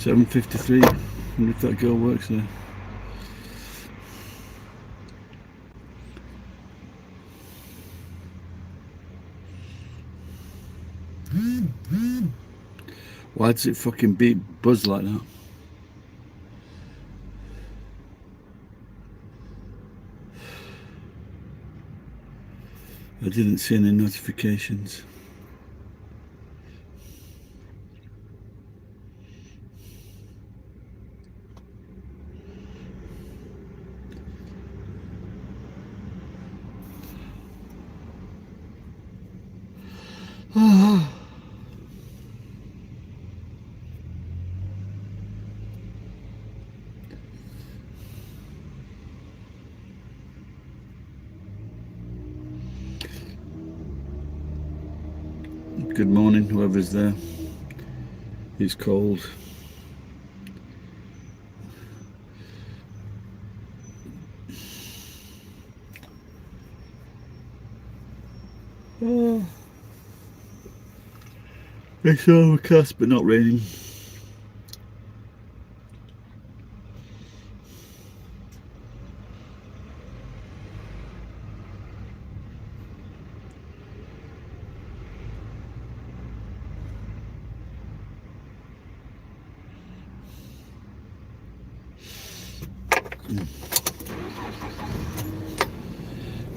7:53. I wonder if that girl works there. Why does it fucking buzz like that? I didn't see any notifications. Good morning, whoever's there. It's cold. Oh. It's overcast but not raining.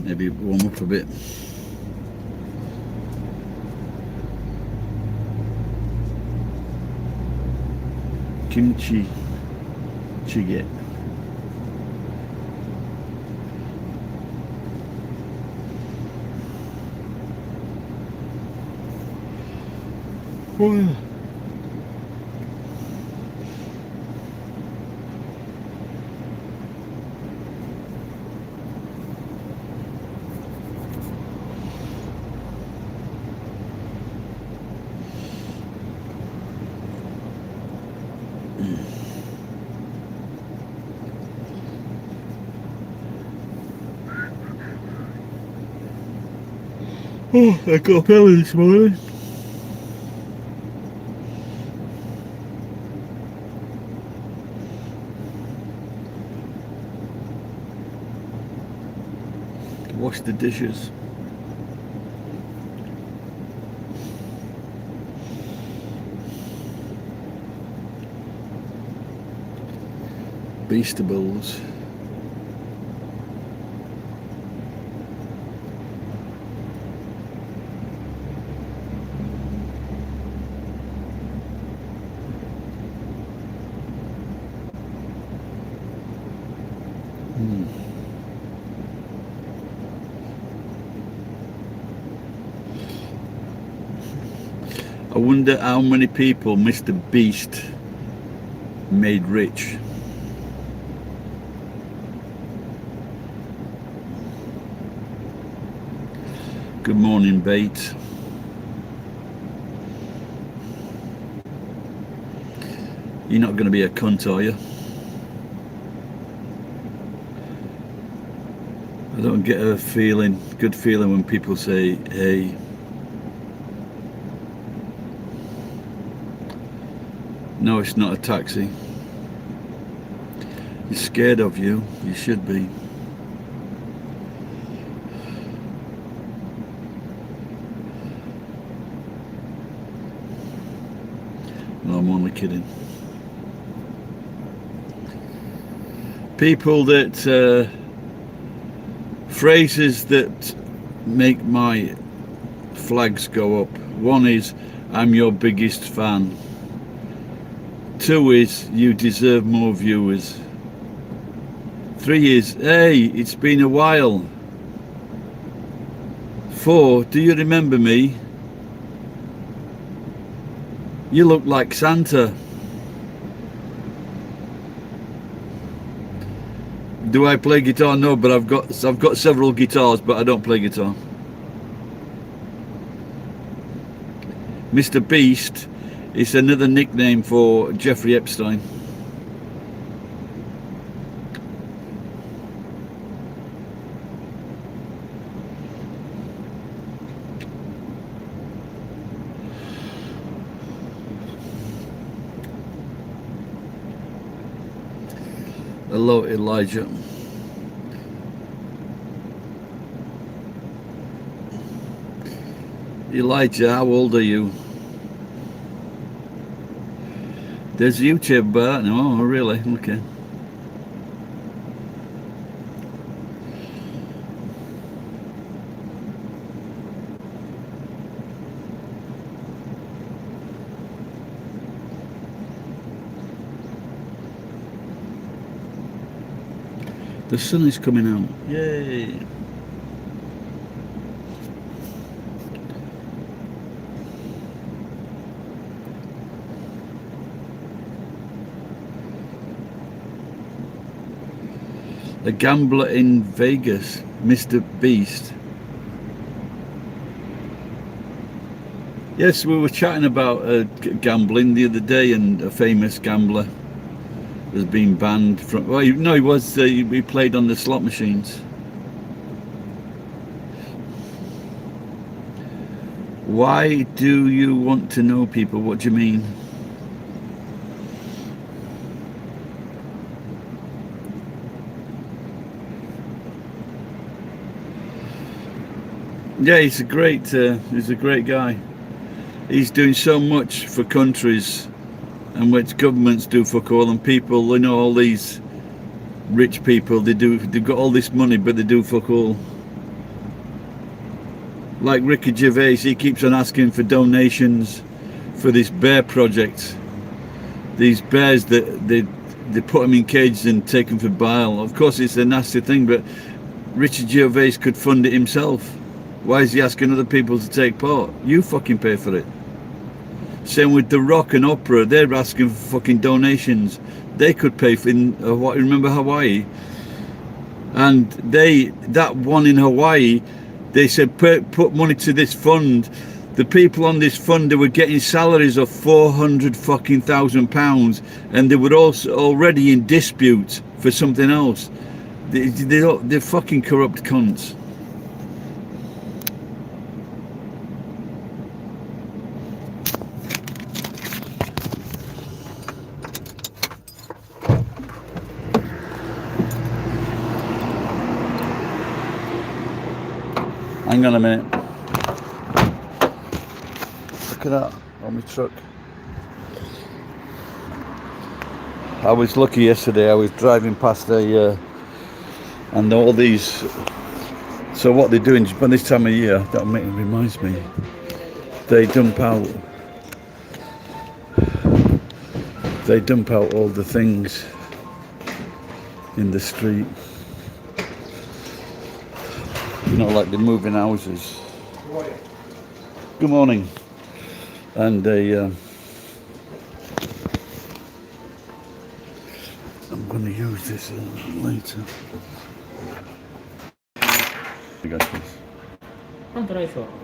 Maybe warm up a bit. Kimchi jjigae. Wow. Oh, I got up early this morning. Wash the dishes. Beastables. I wonder how many people Mr. Beast made rich. Good morning, Bate. You're not going to be a cunt, are you? I don't get a good feeling when people say, hey. No, it's not a taxi. He's scared of you. You should be. No, I'm only kidding. People that phrases that make my flags go up. One is, I'm your biggest fan. Two is, you deserve more viewers. Three is, hey, it's been a while. Four, do you remember me? You look like Santa. Do I play guitar? No, but I've got several guitars, but I don't play guitar. Mr. Beast is another nickname for Jeffrey Epstein. Hello, Elijah. Elijah, how old are you? There's a YouTube bar. No, oh, really? Okay. The sun is coming out. Yay! A gambler in Vegas, Mr. Beast. Yes, we were chatting about gambling the other day, and a famous gambler has been banned from. Well, no, he was. He played on the slot machines. Why do you want to know people? What do you mean? Yeah, he's a great guy. He's doing so much for countries, and which governments do fuck all, and people, you know, all these rich people, they've got all this money, but they do fuck all. Like Ricky Gervais, he keeps on asking for donations for this bear project. These bears that they put them in cages and take them for bile. Of course, it's a nasty thing, but Richard Gervais could fund it himself. Why is he asking other people to take part? You fucking pay for it. Same with The Rock and Oprah. They're asking for fucking donations. They could pay for in Hawaii. Remember Hawaii? And that one in Hawaii, they said put money to this fund. The people on this fund, they were getting salaries of £400,000, and they were also already in dispute for something else. They're fucking corrupt cunts. Hang on a minute. Look at that on my truck. I was lucky yesterday. I was driving past and all these. So what they're doing by this time of year, that reminds me, they dump out all the things in the street. You know, like they're moving houses. Good morning. And I'm going to use this later. I got this. Quanto l'hai fatto?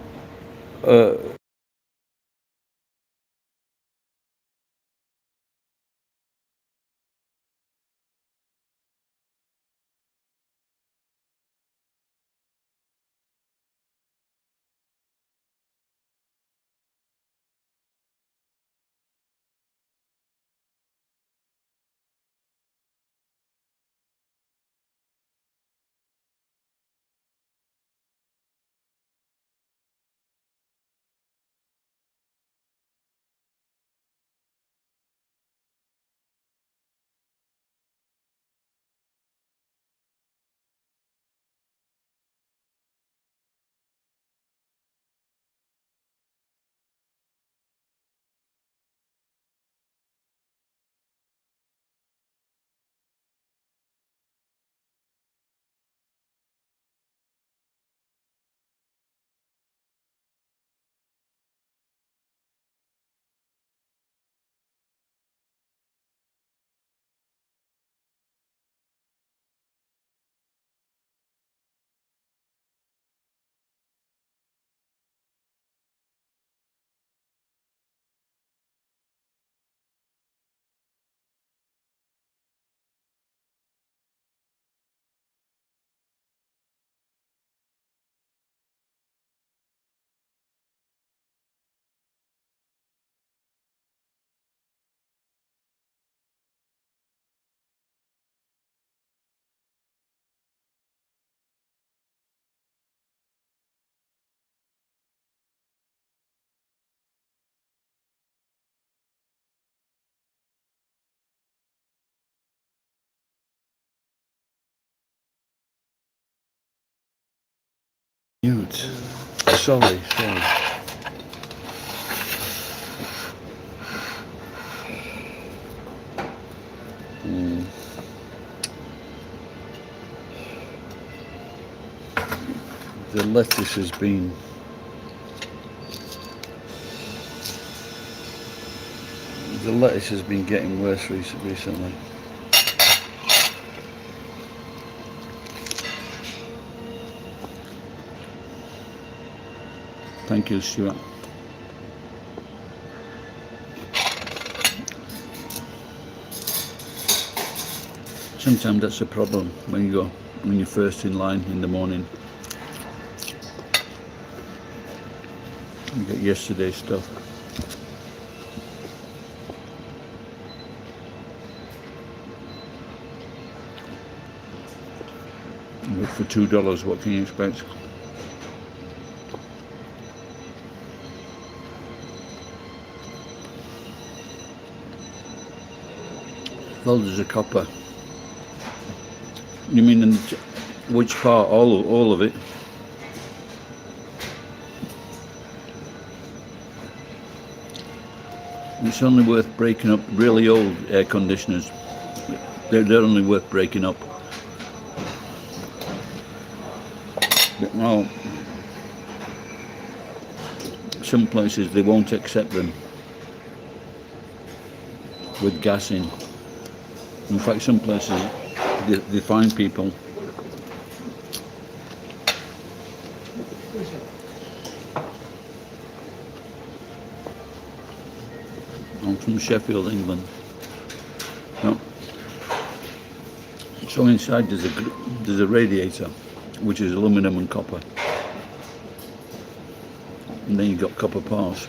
Mute. Sorry. The lettuce has been getting worse recently. Thank you, Stuart. Sometimes that's a problem when you're first in line in the morning. You get yesterday's stuff. But for $2, what can you expect? Well, there's a copper. You mean in which part? All of it? It's only worth breaking up really old air conditioners. They're only worth breaking up. But no, some places they won't accept them with gas in. In fact, some places they find people. I'm from Sheffield, England. No. So inside there's a radiator, which is aluminium and copper, and then you've got copper parts.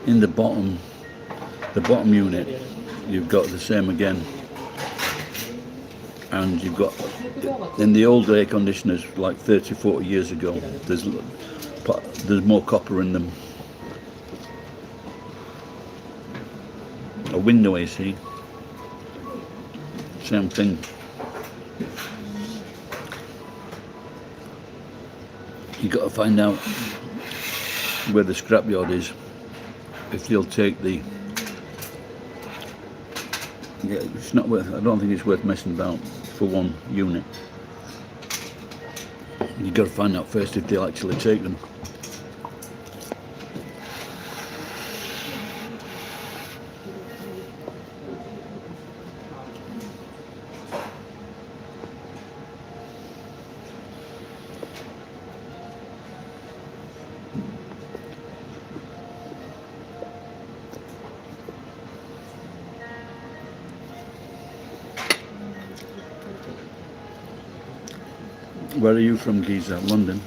In the bottom unit, you've got the same again, and you've got in the old air conditioners like 30-40 years ago. There's more copper in them. A window AC, same thing. You got to find out where the scrapyard is if they'll take the. Yeah, it's not worth. I don't think it's worth messing about for one unit. You got to find out first if they'll actually take them. Where are you from, Giza? London?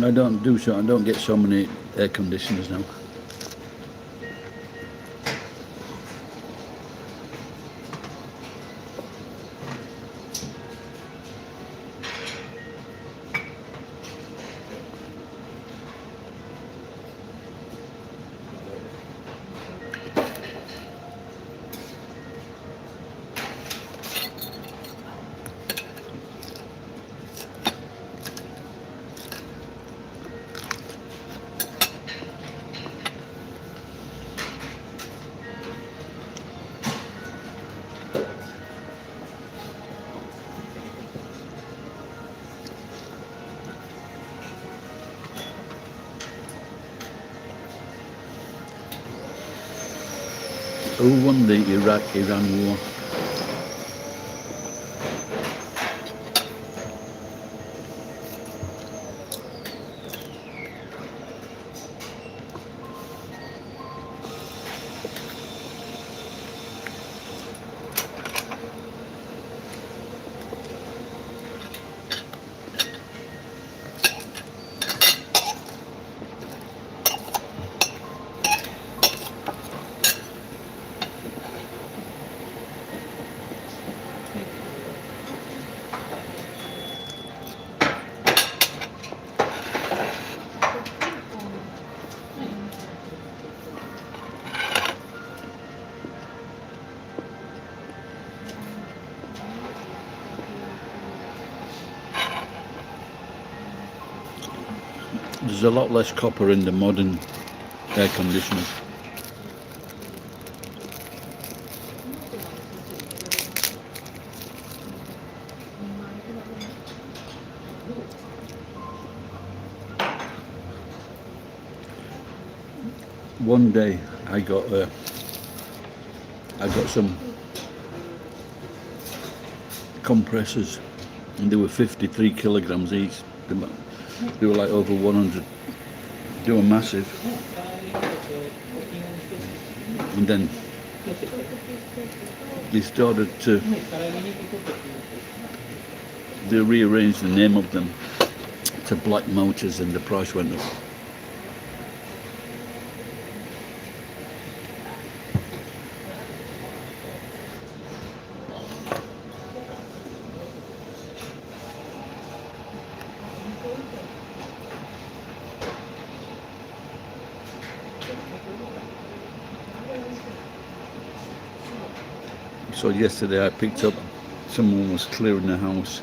I don't get so many air conditioners now. Who won the Iraq-Iran war? There's a lot less copper in the modern air conditioners. One day I got some compressors, and they were 53 kilograms each. They were like over 100. They were massive. And then they rearranged the name of them to black motors, and the price went up. So yesterday I picked up, someone was clearing the house,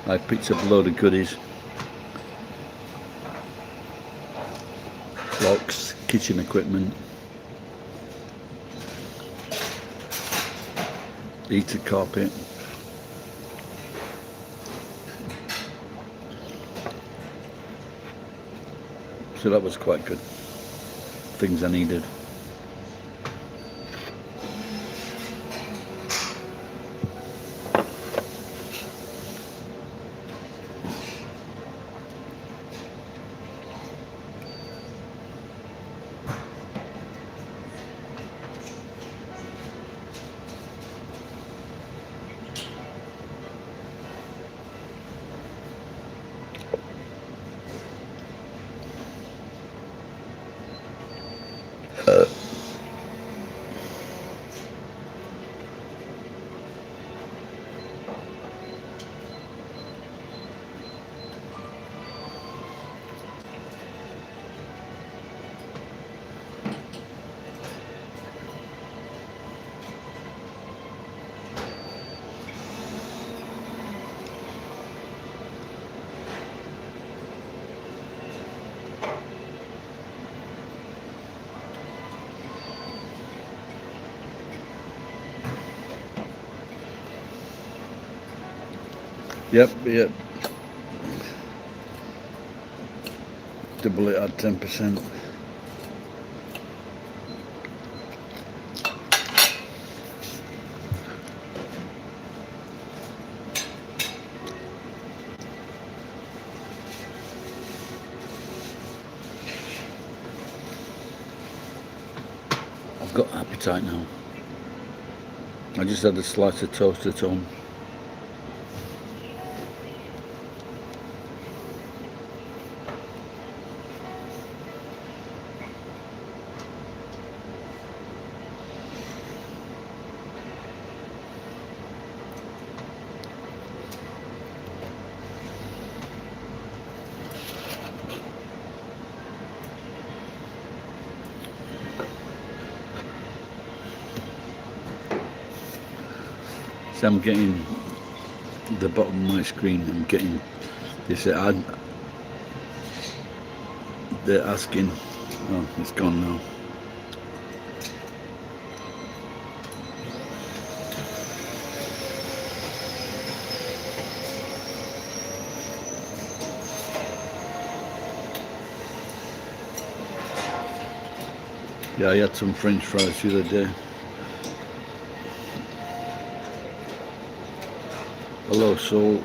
I picked up a load of goodies, clocks, kitchen equipment, heated carpet, so that was quite good, things I needed. Yep. Double it at 10%. I've got appetite now. I just had a slice of toast at home. So I'm getting the bottom of my screen, I'm getting this ad. They're asking, oh, it's gone now. Yeah, I had some French fries the other day. Hello, soul.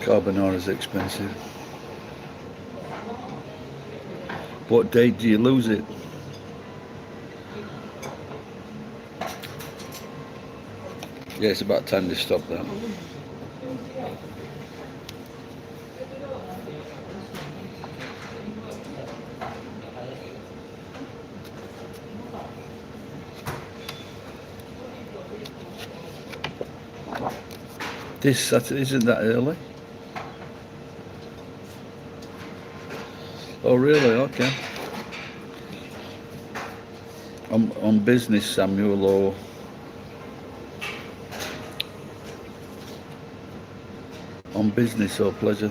Carbonara is expensive. What date do you lose it? Yeah, it's about time to stop that. This Saturday isn't that early? Oh really? Okay. On business, Samuel, or on business or pleasure?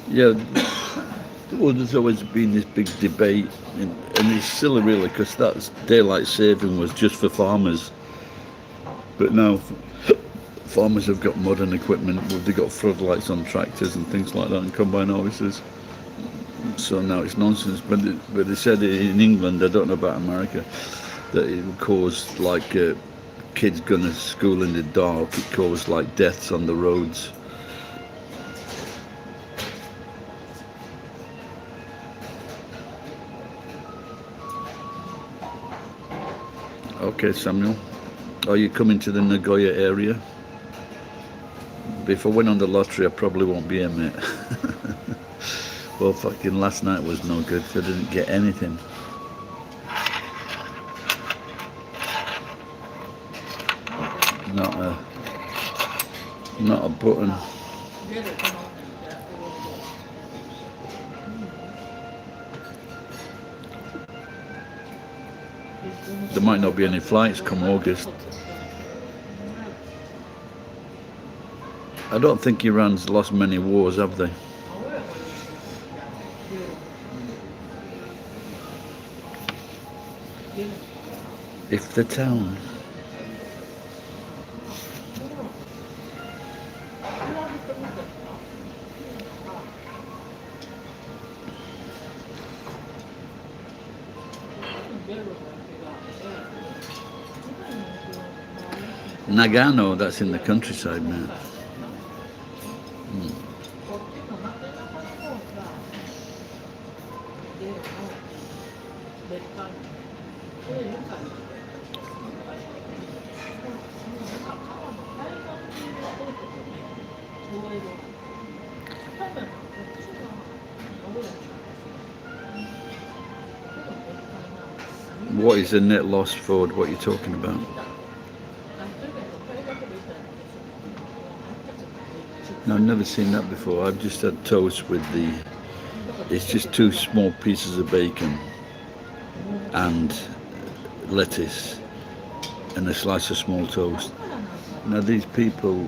Yeah, well, there's always been this big debate, and it's silly really, because that's daylight saving was just for farmers. But now farmers have got modern equipment, they've got floodlights on tractors and things like that, and combine harvesters. So now it's nonsense. But they said in England, I don't know about America, that it would cause like kids going to school in the dark. It caused like deaths on the roads. Okay, Samuel, are you coming to the Nagoya area? If I win on the lottery, I probably won't be here, mate. Well, fucking last night was no good. I didn't get anything. Not a button. There might not be any flights come August. I don't think Iran's lost many wars, have they? If the town. Nagano, that's in the countryside, man. What is the net loss, Ford? What are you talking about? No, I've never seen that before. I've just had toast with it's just 2 small pieces of bacon and lettuce and a slice of small toast. Now these people,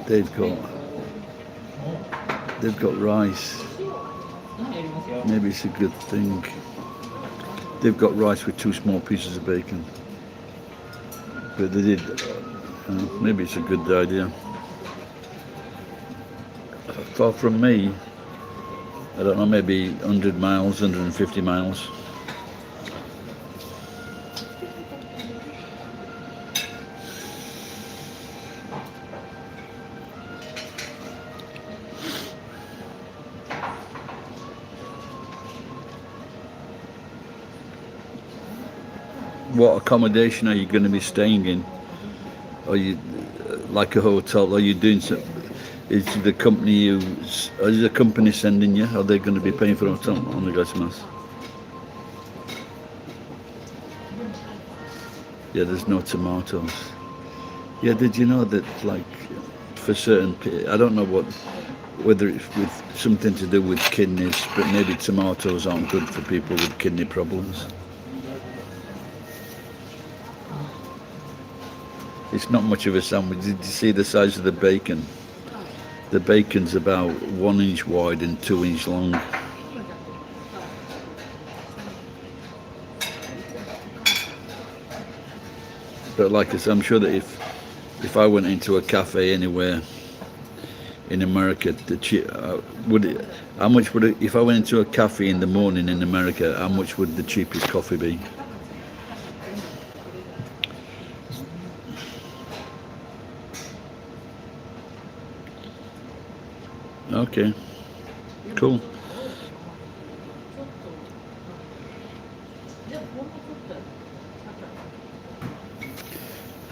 they've got rice. Maybe it's a good thing. They've got rice with 2 small pieces of bacon. But they did, maybe it's a good idea. Far from me, I don't know, maybe 100 miles, 150 miles. What accommodation are you going to be staying in? Are you like a hotel? Are you doing some? Is the company is the company sending you? Are they going to be paying for it on the Christmas? Yeah, there's no tomatoes. Yeah, did you know that, like, for certain, I don't know whether it's with something to do with kidneys, but maybe tomatoes aren't good for people with kidney problems. It's not much of a sandwich. Did you see the size of the bacon? The bacon's about 1 inch wide and 2 inch long. But like I said, I'm sure that if I went into a cafe anywhere in America, how much would it, if I went into a cafe in the morning in America, how much would the cheapest coffee be? Okay, cool.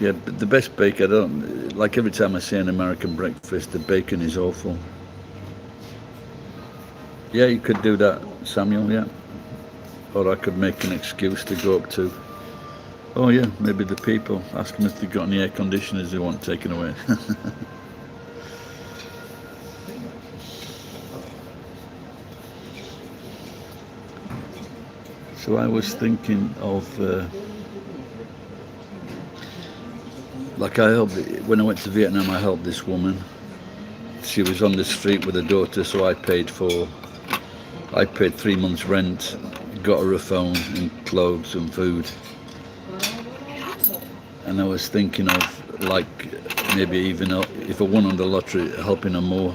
Yeah, but the best bacon, I don't, like every time I say an American breakfast, the bacon is awful. Yeah, you could do that, Samuel, yeah. Or I could make an excuse to go up to, oh yeah, maybe the people, ask them if they've got any air conditioners they want taken away. So I was thinking of, like when I went to Vietnam, I helped this woman. She was on the street with her daughter, so I paid 3 months rent, got her a phone and clothes and food. And I was thinking of, like, maybe even if I won on the lottery, helping her more.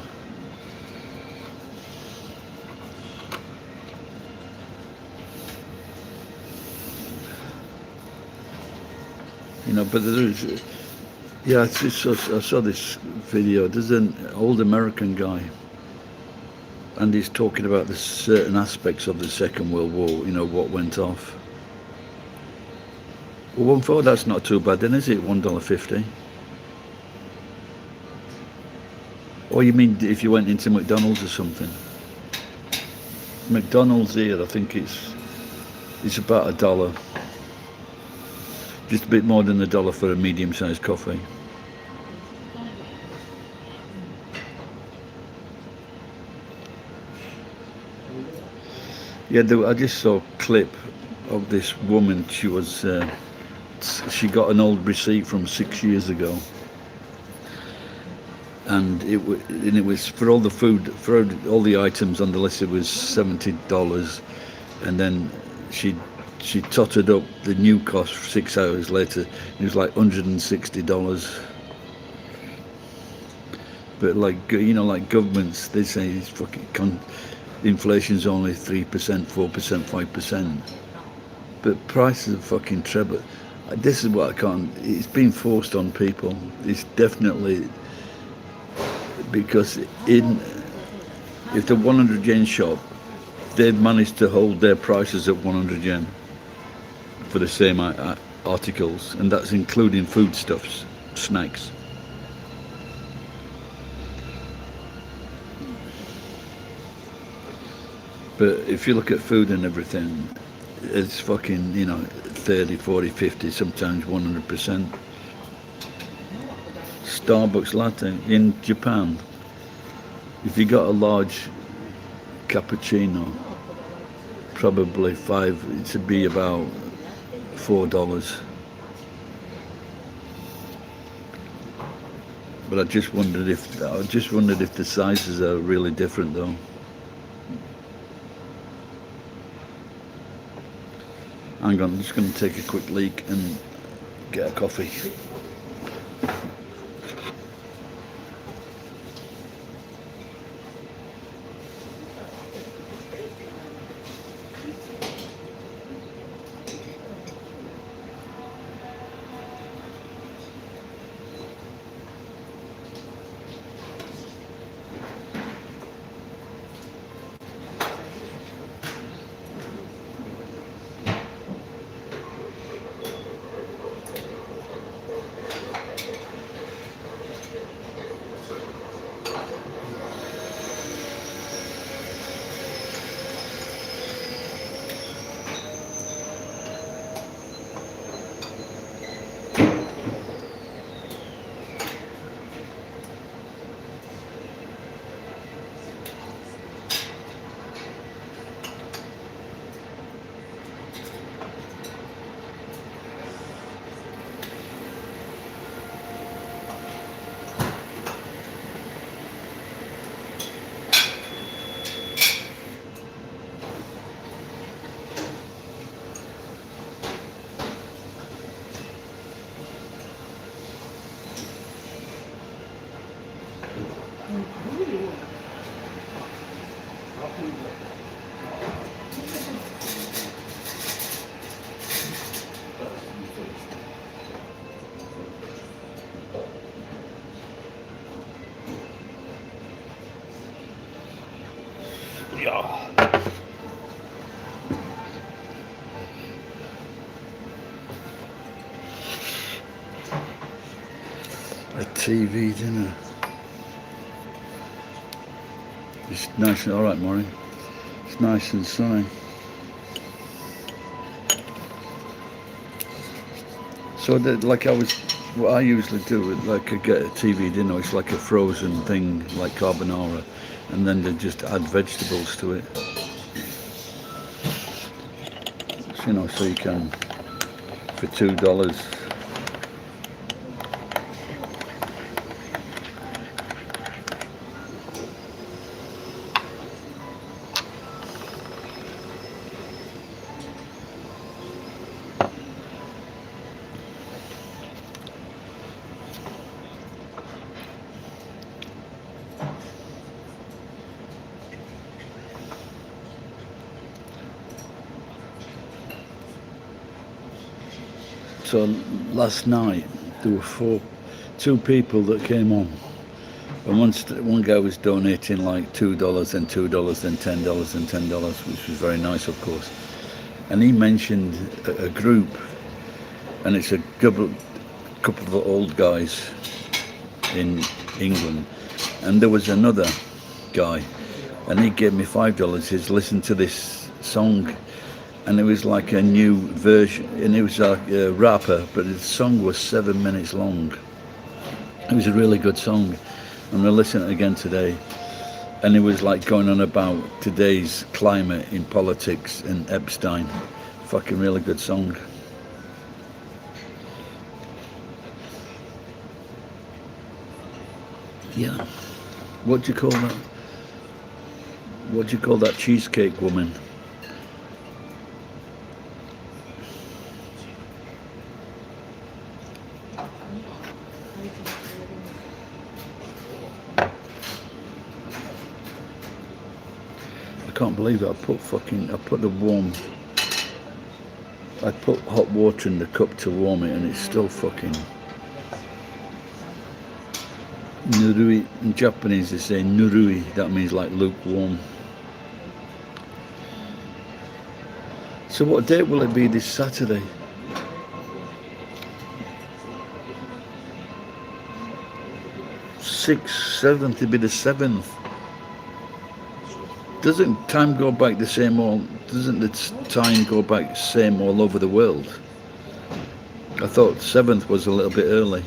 You know, but there is, yeah, I saw this video. There's an old American guy, and he's talking about the certain aspects of the Second World War, you know, what went off. Well, $1.4, that's not too bad then, is it? $1.50. Or you mean if you went into McDonald's or something? McDonald's here, I think it's about $1. Just a bit more than $1 for a medium-sized coffee. Yeah, I just saw a clip of this woman. She got an old receipt from 6 years ago, and it was for all the food, for all the items on the list. It was $70, and then she totted up the new cost 6 hours later. It was like $160. But like, you know, like governments, they say it's fucking inflation's only 3%, 4%, 5%. But prices are fucking treble. This is what I can't. It's been forced on people. It's definitely because if the 100 yen shop, they've managed to hold their prices at 100 yen. For the same articles, and that's including foodstuffs, snacks. But if you look at food and everything, it's fucking, you know, 30, 40, 50, sometimes 100%. Starbucks latte in Japan, if you got a large cappuccino, probably it should be about $4. But I just wondered if the sizes are really different though. Hang on, I'm just going to take a quick leak and get a coffee. Yeah. A TV dinner. It's nice and alright, Maureen. It's nice and sunny. So that, like what I usually do, like I get a TV dinner, it's like a frozen thing, like carbonara, and then they just add vegetables to it. So, you know, so you can, for $2. So last night there were two people that came on, and one guy was donating like $2 and $2 and $10 and $10, which was very nice, of course. And he mentioned a group, and it's a couple of old guys in England, and there was another guy, and he gave me $5. He says, listen to this song. And it was like a new version, and it was like a rapper, but the song was 7 minutes long. It was a really good song. I'm going to listen to it again today. And it was like going on about today's climate in politics and Epstein. Fucking really good song. Yeah. What do you call that? What do you call that cheesecake woman? I can't believe it. I put hot water in the cup to warm it, and it's still fucking nurui. In Japanese they say nurui, that means like lukewarm. So what date will it be this Saturday? Sixth, 7th, it'll be the 7th. Doesn't time go back the same doesn't the time go back same all over the world? I thought 7th was a little bit early.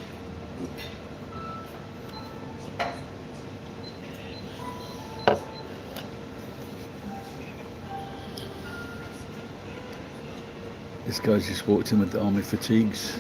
This guy's just walked in with the army fatigues.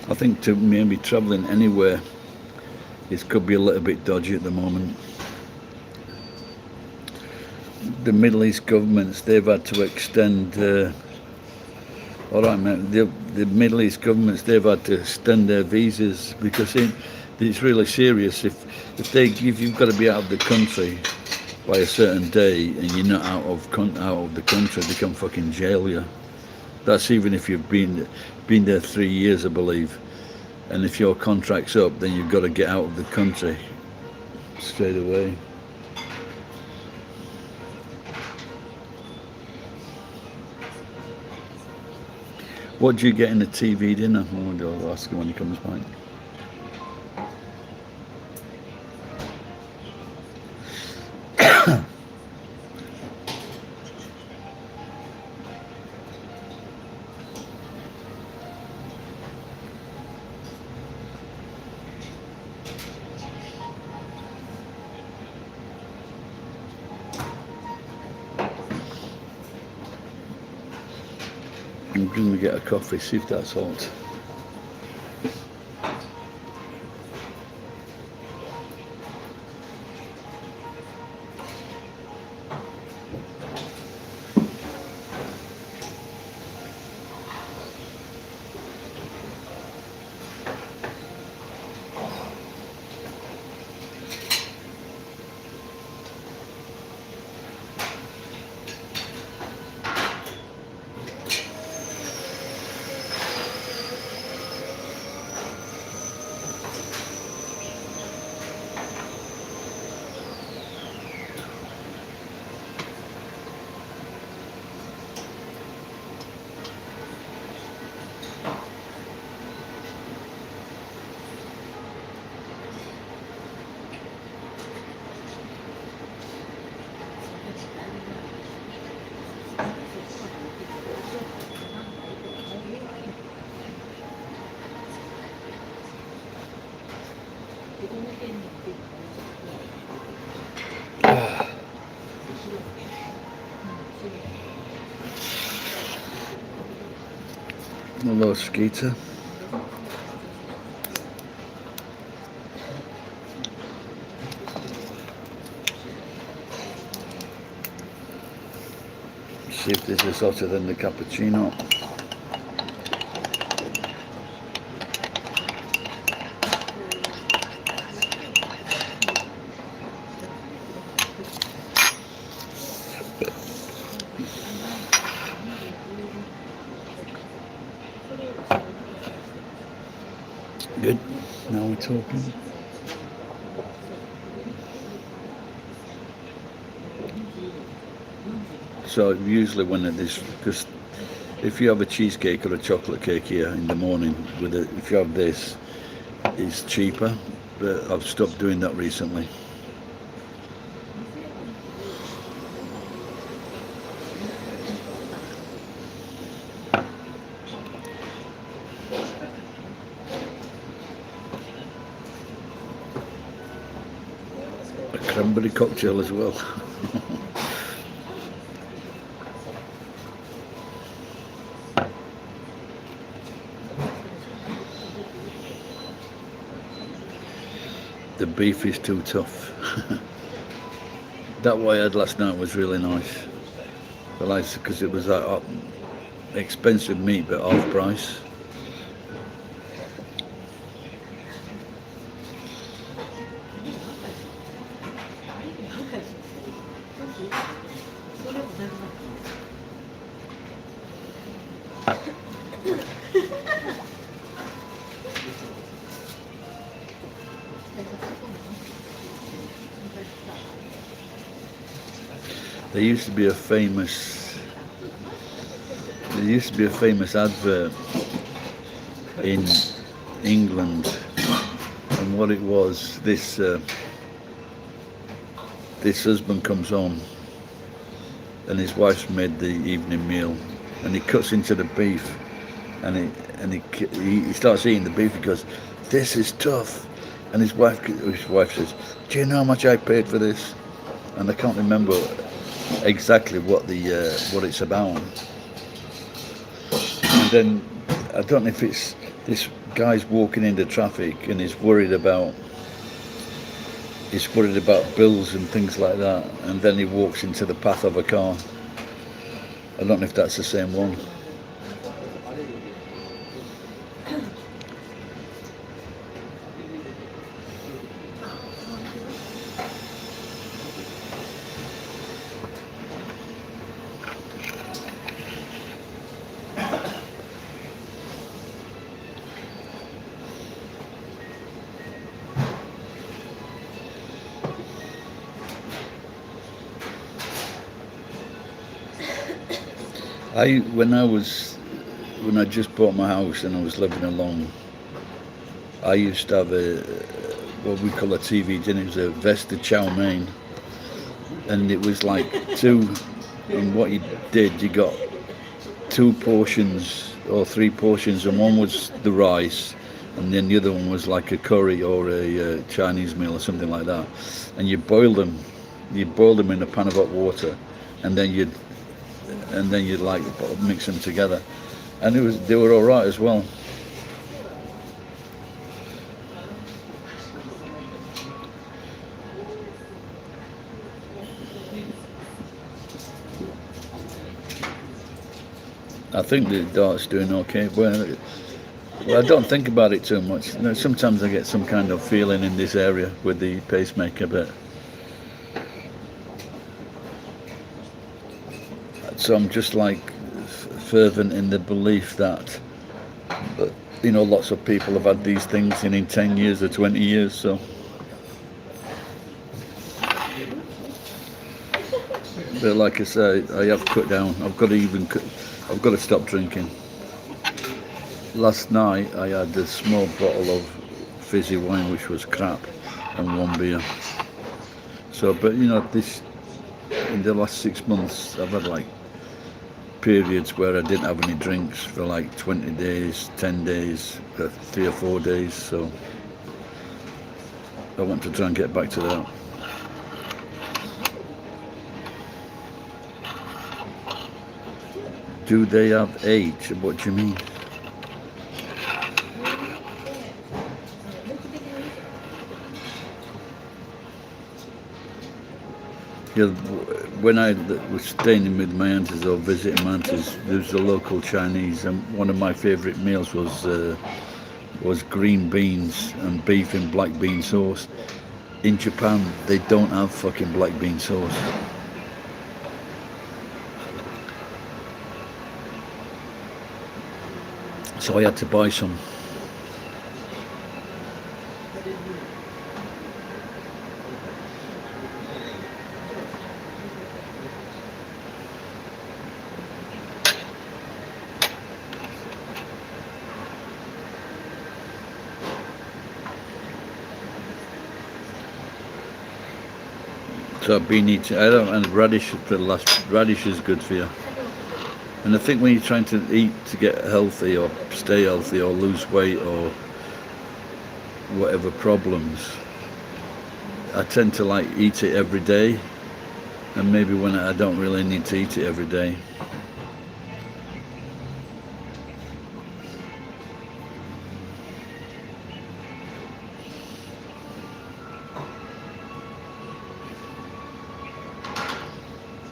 I think to maybe travelling anywhere, it could be a little bit dodgy at the moment. The Middle East governments, they've had to extend, all right, man, the Middle East governments, they've had to extend their visas because it's really serious. If you've got to be out of the country by a certain day and you're not out of the country, they can fucking jail you. That's even if you've been there 3 years, I believe. And if your contract's up, then you've got to get out of the country straight away. What do you get in a TV dinner? I'll ask him when he comes back. I'm going to get a coffee, see if that's hot. Hello, Skeeter. See if this is hotter than the cappuccino. Good. Now we're talking. So usually when it is, because if you have a cheesecake or a chocolate cake here in the morning, if you have this, it's cheaper. But I've stopped doing that recently. A cranberry cocktail as well. The beef is too tough. That one I had last night was really nice. I liked it because it was that expensive meat but half price. There used to be a famous advert in England, and what it was, this husband comes home and his wife's made the evening meal, and he cuts into the beef, and he starts eating the beef. He goes, "This is tough," and his wife says, "Do you know how much I paid for this?" And I can't remember exactly what it's about. And then I don't know if it's this guy's walking into traffic and he's worried about bills and things like that, and then he walks into the path of a car. I don't know if that's the same one. When I just bought my house and I was living alone, I used to have what we call a TV dinner. It was a Vesta chow mein, and it was like two. And what you did, you got 2 portions or 3 portions, and one was the rice, and then the other one was like a curry or a Chinese meal or something like that. And you boil them. You boil them in a pan of hot water, and then you'd like mix them together, and they were all right as well. I think the dart's doing okay. Well, I don't think about it too much. You know, sometimes I get some kind of feeling in this area with the pacemaker, but so I'm just like fervent in the belief that lots of people have had these things in 10 years or 20 years, so but like I say, I have cut down. I've got to stop drinking. Last night I had a small bottle of fizzy wine, which was crap, and 1 beer. So, but this in the last 6 months I've had like periods where I didn't have any drinks for like 20 days, 10 days, 3 or 4 days, so I want to try and get back to that. Do they have age? What do you mean? Yeah, when I was staying with my aunties or visiting my aunties, there was a local Chinese, and one of my favourite meals was green beans and beef in black bean sauce. In Japan, they don't have fucking black bean sauce. So I had to buy some. So I've been eating, I don't, and radish, radish is good for you. And I think when you're trying to eat to get healthy or stay healthy or lose weight or whatever problems, I tend to like eat it every day, and maybe when I don't really need to eat it every day.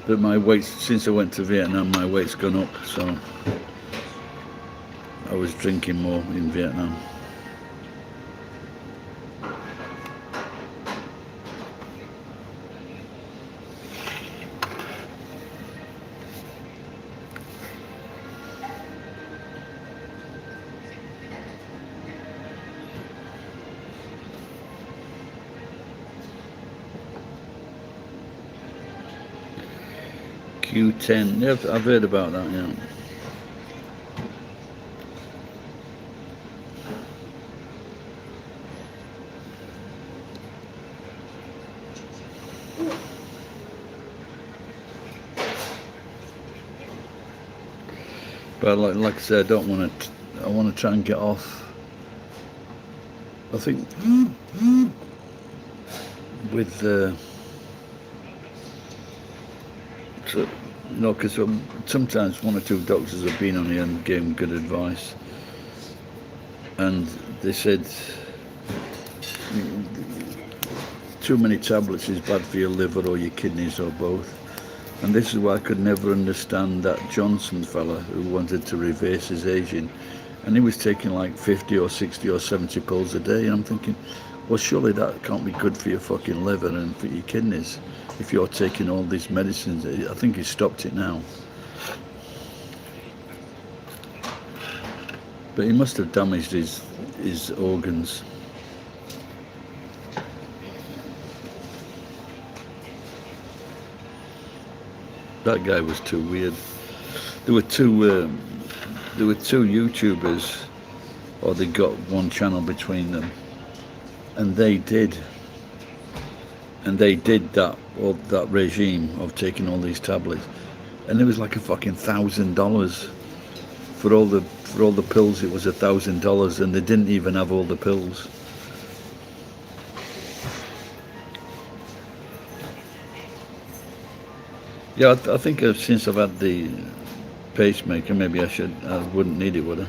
But my weight, since I went to Vietnam, my weight's gone up, so I was drinking more in Vietnam. Q10, yeah, I've heard about that, yeah. But like I said, I don't want to. I want to try and get off. I think with so, because sometimes one or two doctors have been on here and gave me good advice, and they said too many tablets is bad for your liver or your kidneys or both. And this is why I could never understand that Johnson fella who wanted to reverse his aging, and he was taking like 50 or 60 or 70 pills a day, and I'm thinking, well, surely that can't be good for your fucking liver and for your kidneys if you're taking all these medicines. I think he stopped it now. But he must have damaged his organs. That guy was too weird. There were two YouTubers, or they got one channel between them, and they did that regime of taking all these tablets, and it was like a fucking $1,000 for all the pills. It was $1,000, and they didn't even have all the pills. Yeah, I think since I've had the pacemaker, maybe I wouldn't need it, would I?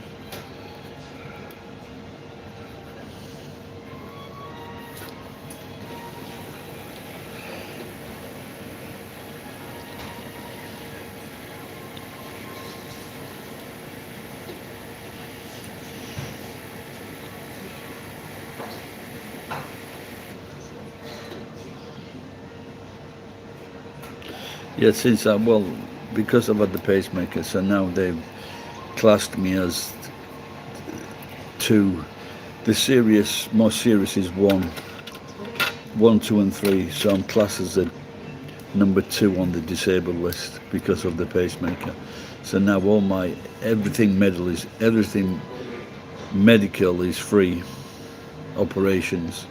Yeah, because I've had the pacemaker, so now they've classed me as two. The most serious is one, 2, and 3. So I'm classed as a number 2 on the disabled list because of the pacemaker. So now everything medical is free. Operations,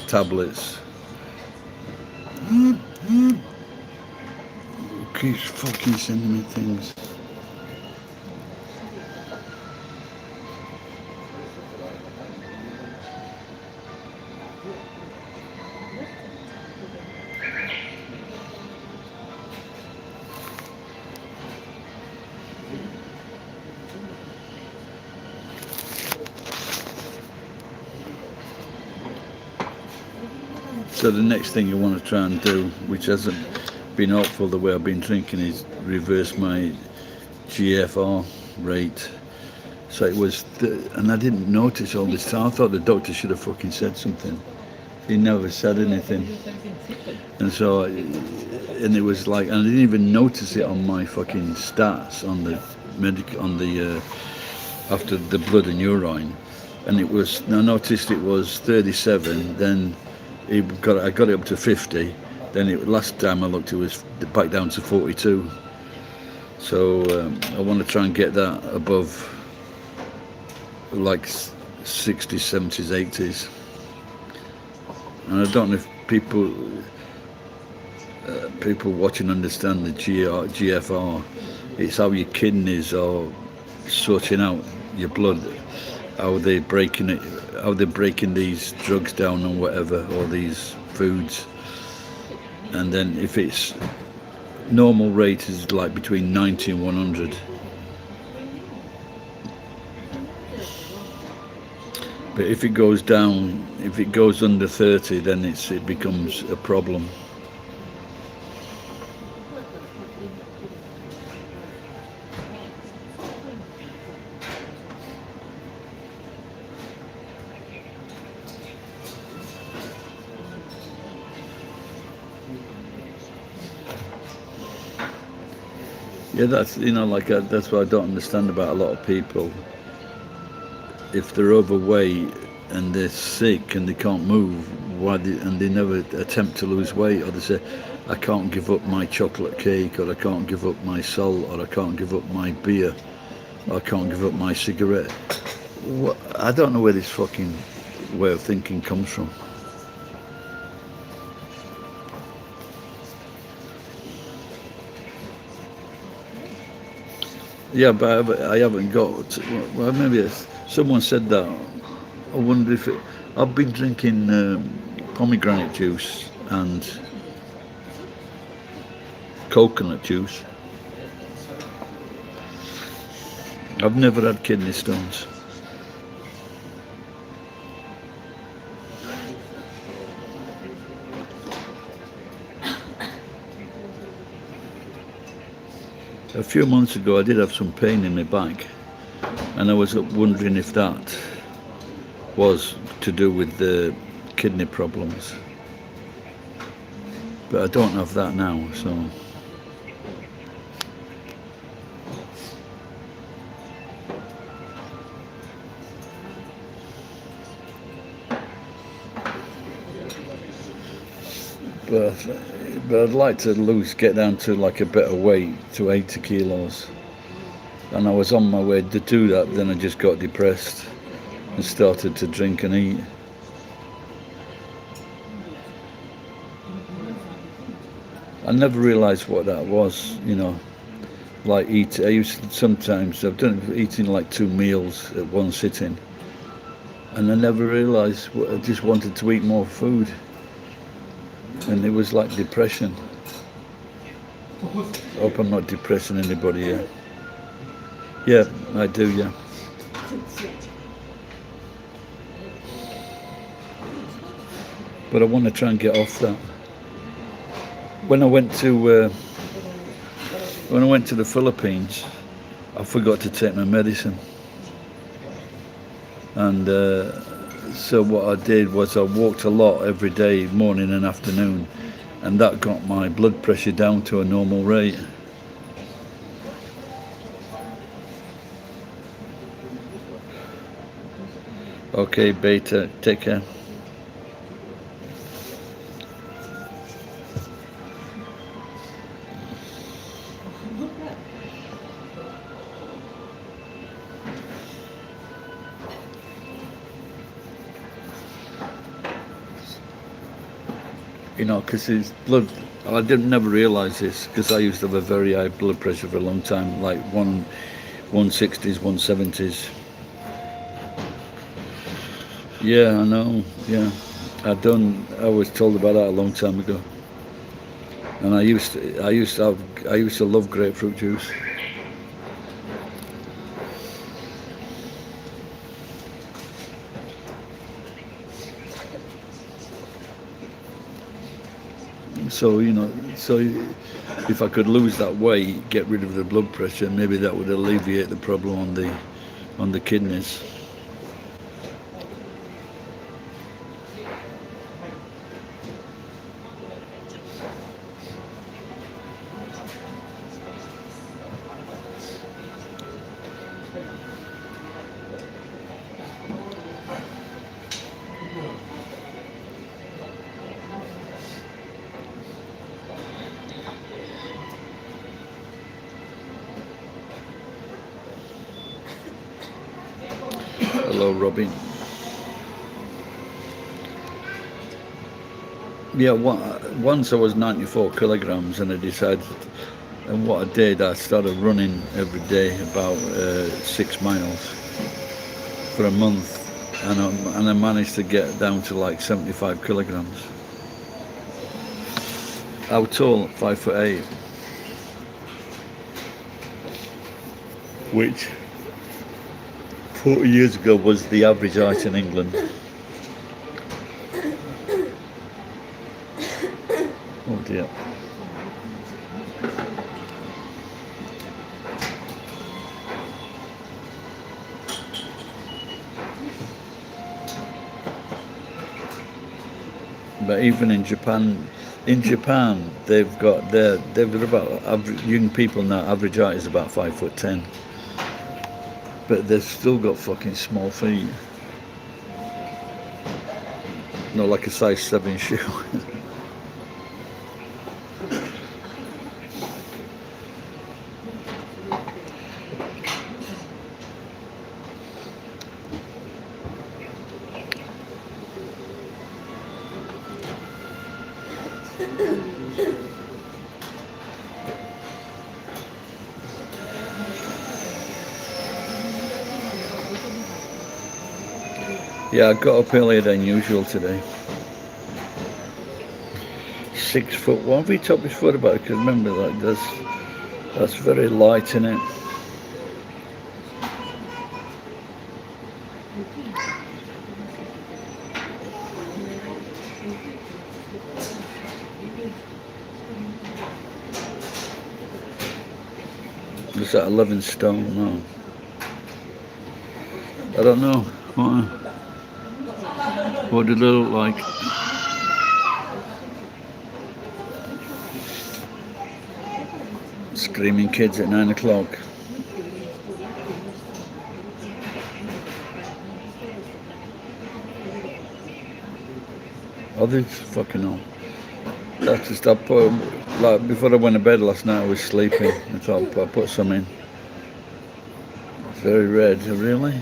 tablets. Keeps fucking sending me things. So the next thing you want to try and do, which hasn't been helpful the way I've been drinking, is reverse my GFR rate. So it was, and I didn't notice all this time. I thought the doctor should have fucking said something. He never said anything. And so, and it was like, and I didn't even notice it on my fucking stats on the after the blood and urine. And it was, I noticed it was 37, then I got it up to 50. Then last time I looked, it was back down to 42. So I want to try and get that above like 60s, 70s, 80s. And I don't know if people watching understand the GFR. It's how your kidneys are sorting out your blood, how they're breaking it, how they're breaking these drugs down and whatever, or these foods. And then if it's normal rate is like between 90 and 100. But if it goes down, if it goes under 30, then it becomes a problem. Yeah, that's, you know, like that's what I don't understand about a lot of people. If they're overweight and they're sick and they can't move, and they never attempt to lose weight, or they say, I can't give up my chocolate cake, or I can't give up my salt, or I can't give up my beer, or I can't give up my cigarette. I don't know where this fucking way of thinking comes from. Yeah, but I haven't got. Well, maybe someone said that. I wonder if I've been drinking pomegranate juice and coconut juice. I've never had kidney stones. A few months ago I did have some pain in my back, and I was wondering if that was to do with the kidney problems. But I don't have that now, so. But I'd like to get down to like a better weight, to 80 kilos. And I was on my way to do that, then I just got depressed and started to drink and eat. I never realised what that was, you know. Like I used to, sometimes, I've done eating like 2 meals at one sitting. And I never realised, I just wanted to eat more food. And it was like depression. I hope I'm not depressing anybody here. Yeah, I do, yeah. But I want to try and get off that. When I went to the Philippines, I forgot to take my medicine. And so what I did was I walked a lot every day, morning and afternoon, and that got my blood pressure down to a normal rate. Okay, Beta, take care. You know, because his blood, I didn't never realise this, because I used to have a very high blood pressure for a long time, like 160s, 170s. Yeah, I know, yeah. I was told about that a long time ago. And I used to love grapefruit juice. So so if I could lose that weight, get rid of the blood pressure, maybe that would alleviate the problem on the kidneys. Hello, Robin. Yeah, once I was 94 kilograms, and I decided, and what I did, I started running every day about 6 miles for a month, and I managed to get down to like 75 kilograms. How tall? 5'8", which 40 years ago was the average height in England. Oh dear. But even in Japan, they've got they've about young people now. Average height is about 5'10", but they've still got fucking small feet. Not like a size 7 shoe. Yeah, I got up earlier than usual today. 6 foot. What have we topped his foot about? Because remember, like that's very light in it. Is that 11 stone? No. I don't know. What did it look like? Screaming kids at 9 o'clock. Oh, this fucking hell. That's just, I put, like, before I went to bed last night, I was sleeping. I thought I put some in. It's very red, really?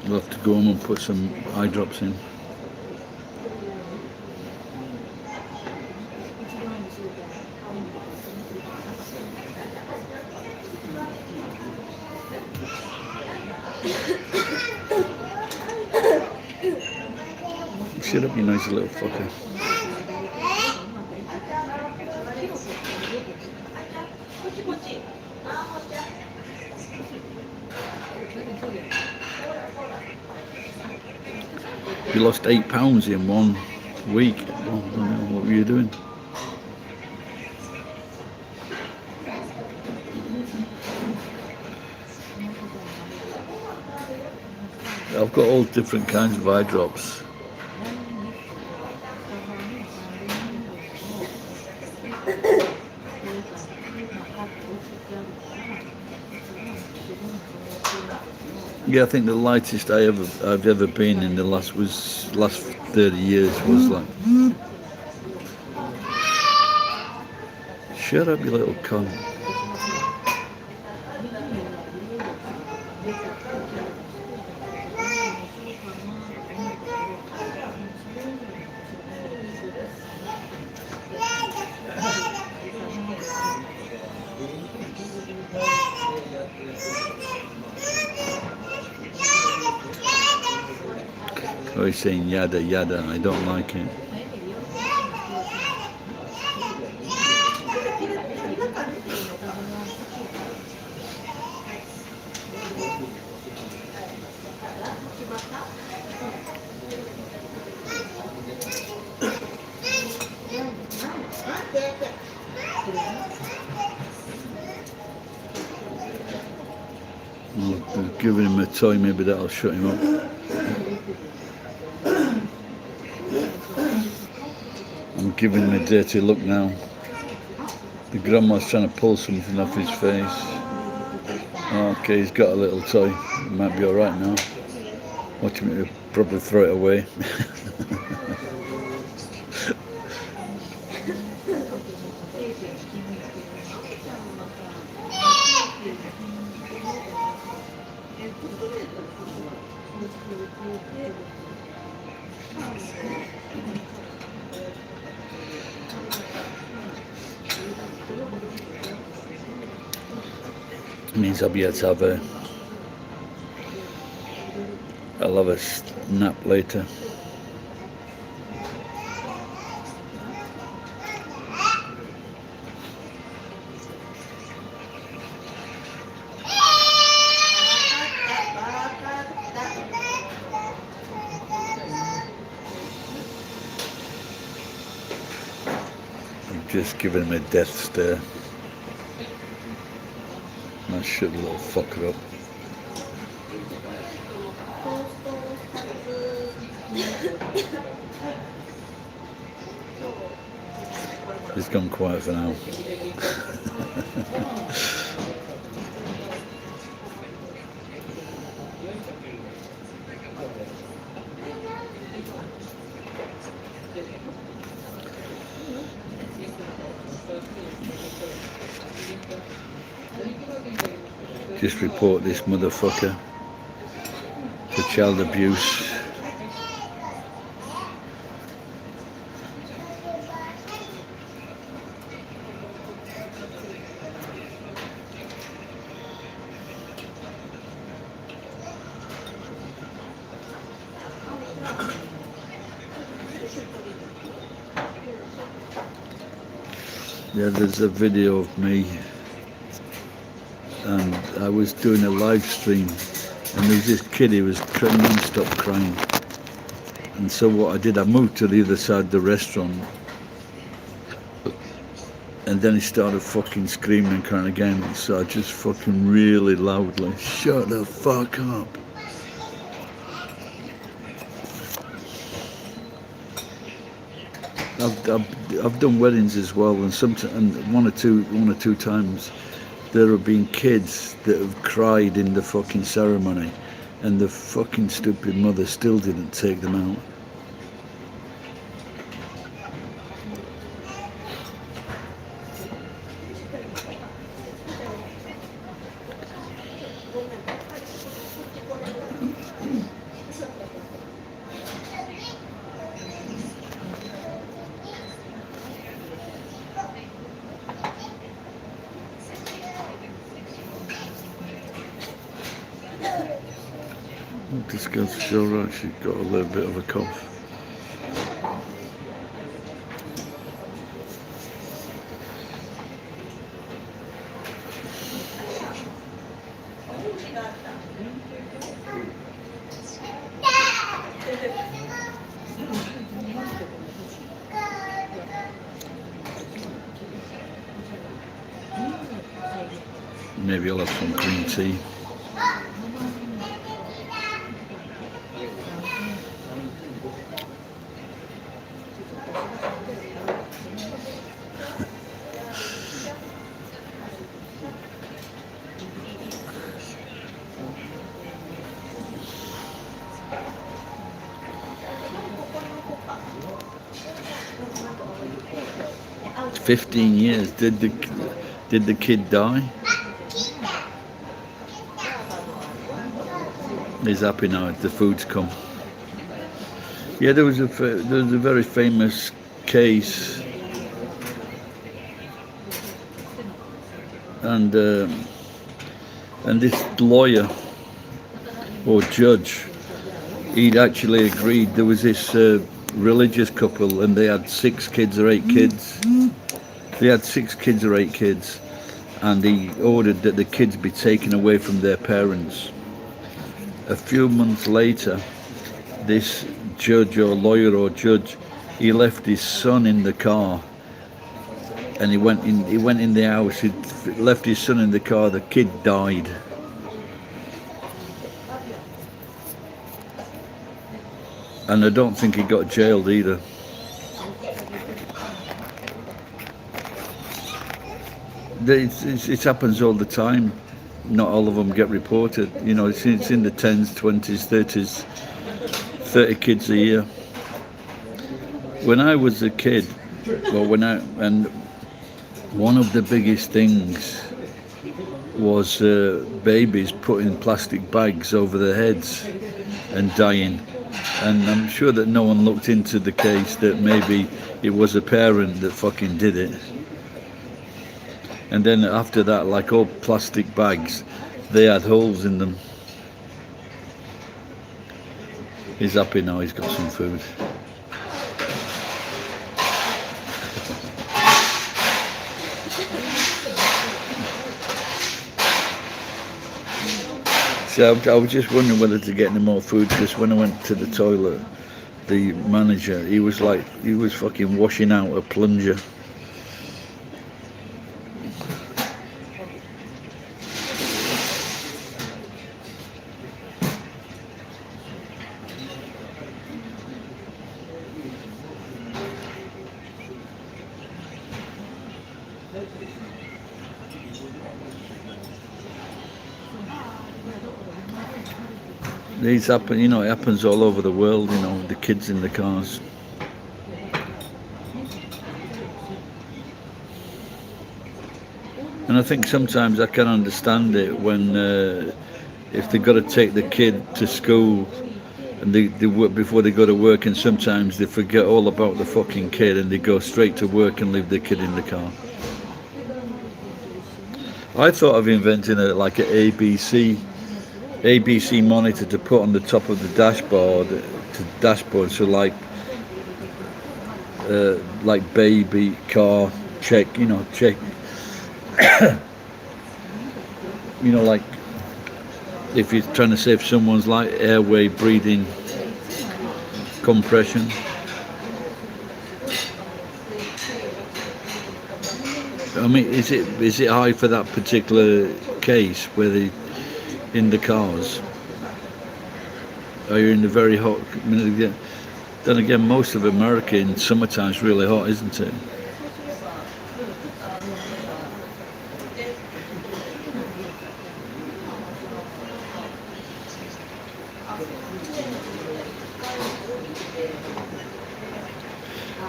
We'll have to go home and put some eye drops in. Shut up, you noisy little fucker. You lost 8 pounds in 1 week. Oh, I don't know, what were you doing? I've got all different kinds of eye drops. Yeah, I think the lightest I've ever been in the last 30 years was like. Shut up, you little cunt. Try saying yada yada. I don't like it. Well, giving him a toy, maybe that'll shut him up. I'm giving him a dirty look now. The grandma's trying to pull something off his face. Okay, he's got a little toy. He might be alright now. Watch him, he'll probably throw it away. Means I'll be able to have I'll have a nap later. I'm just giving him a death stare. I should a little fucker up. He's gone quiet for now. Just report this motherfucker for child abuse. Yeah, there's a video of me, and I was doing a live stream, and there was this kid, he was non-stop crying. And so what I did, I moved to the other side of the restaurant, and then he started fucking screaming and crying again. So I just fucking really loudly, shut the fuck up. I've done weddings as well, and one or two times there have been kids that have cried in the fucking ceremony, and the fucking stupid mother still didn't take them out. This girl's sure right, she's got a little bit of a cough. Maybe I'll have some green tea. It's 15 years. Did the kid die? He's happy now. The food's come. Yeah, there was a very famous case, and this lawyer or judge, he'd actually agreed. There was this religious couple, and they had 6 kids or 8 kids. They had 6 kids or 8 kids, and he ordered that the kids be taken away from their parents. A few months later, this judge or lawyer or judge, he left his son in the car, and he went in the house. He left his son in the car. The kid died. And I don't think he got jailed either. It happens all the time. Not all of them get reported. You know, it's in the 10s, 20s, 30s, 30 kids a year. When I was a kid, and one of the biggest things was babies putting plastic bags over their heads and dying. And I'm sure that no one looked into the case that maybe it was a parent that fucking did it. And then after that, like all plastic bags, they had holes in them. He's happy now, he's got some food. So I was just wondering whether to get any more food, because when I went to the toilet, the manager, he was fucking washing out a plunger. These happen, you know, it happens all over the world, you know, the kids in the cars. And I think sometimes I can understand it when, if they've got to take the kid to school and they work before they go to work, and sometimes they forget all about the fucking kid and they go straight to work and leave the kid in the car. I thought of inventing an ABC monitor to put on the top of the dashboard, so like baby, car, check, you know, you know, like if you're trying to save someone's life, airway, breathing, compression. I mean, is it high for that particular case where they in the cars? Are you in the very hot? Then again, most of America in summertime is really hot, isn't it?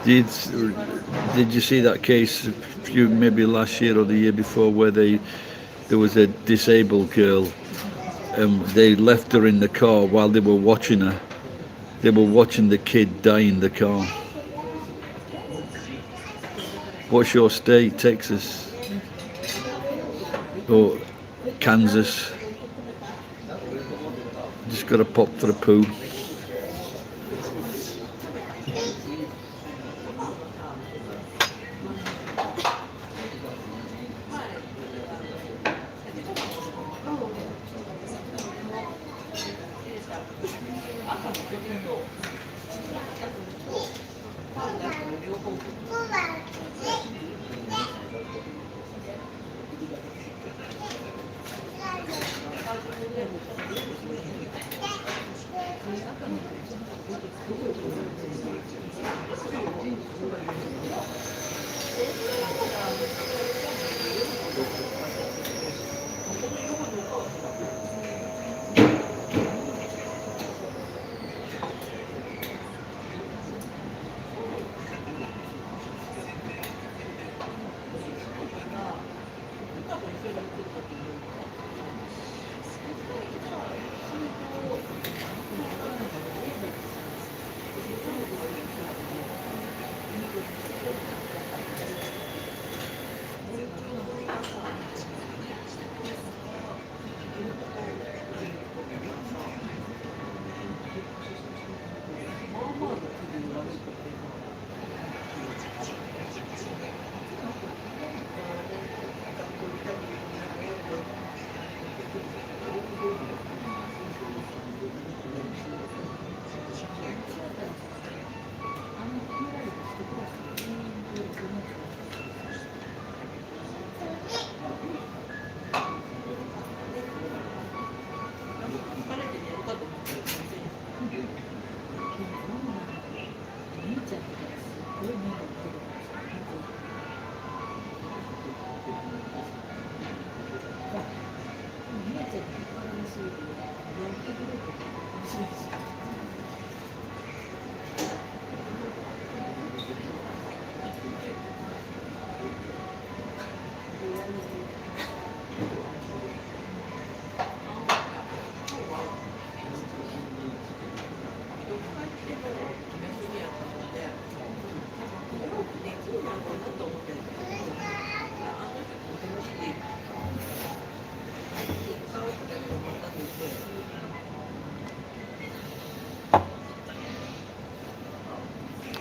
Did you see that case maybe last year or the year before, where there was a disabled girl, they left her in the car while they were watching her. They were watching the kid die in the car. What's your state? Texas or Kansas? Just got to pop for a poo.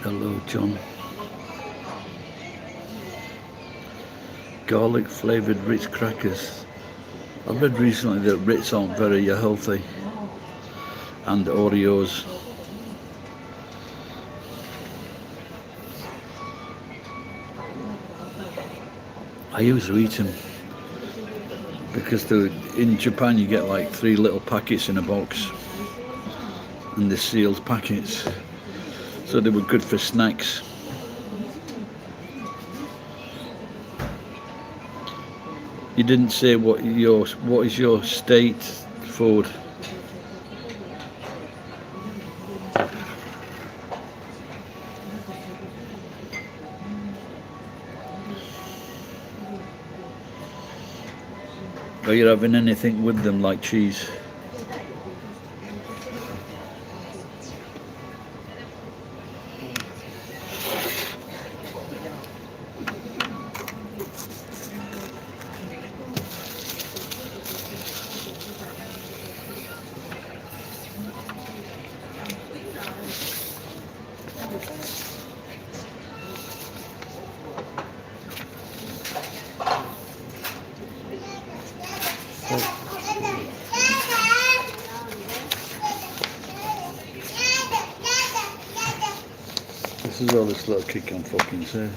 Hello, John. Garlic flavoured Ritz crackers. I read recently that Ritz aren't very healthy, and Oreos. I used to eat them because in Japan you get like 3 little packets in a box, and they're sealed packets, so they were good for snacks. You didn't say what is your state food? Are you having anything with them like cheese? This is all this little kid can fucking say.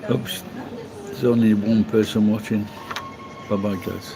Oops, there's only one person watching. Bye bye guys.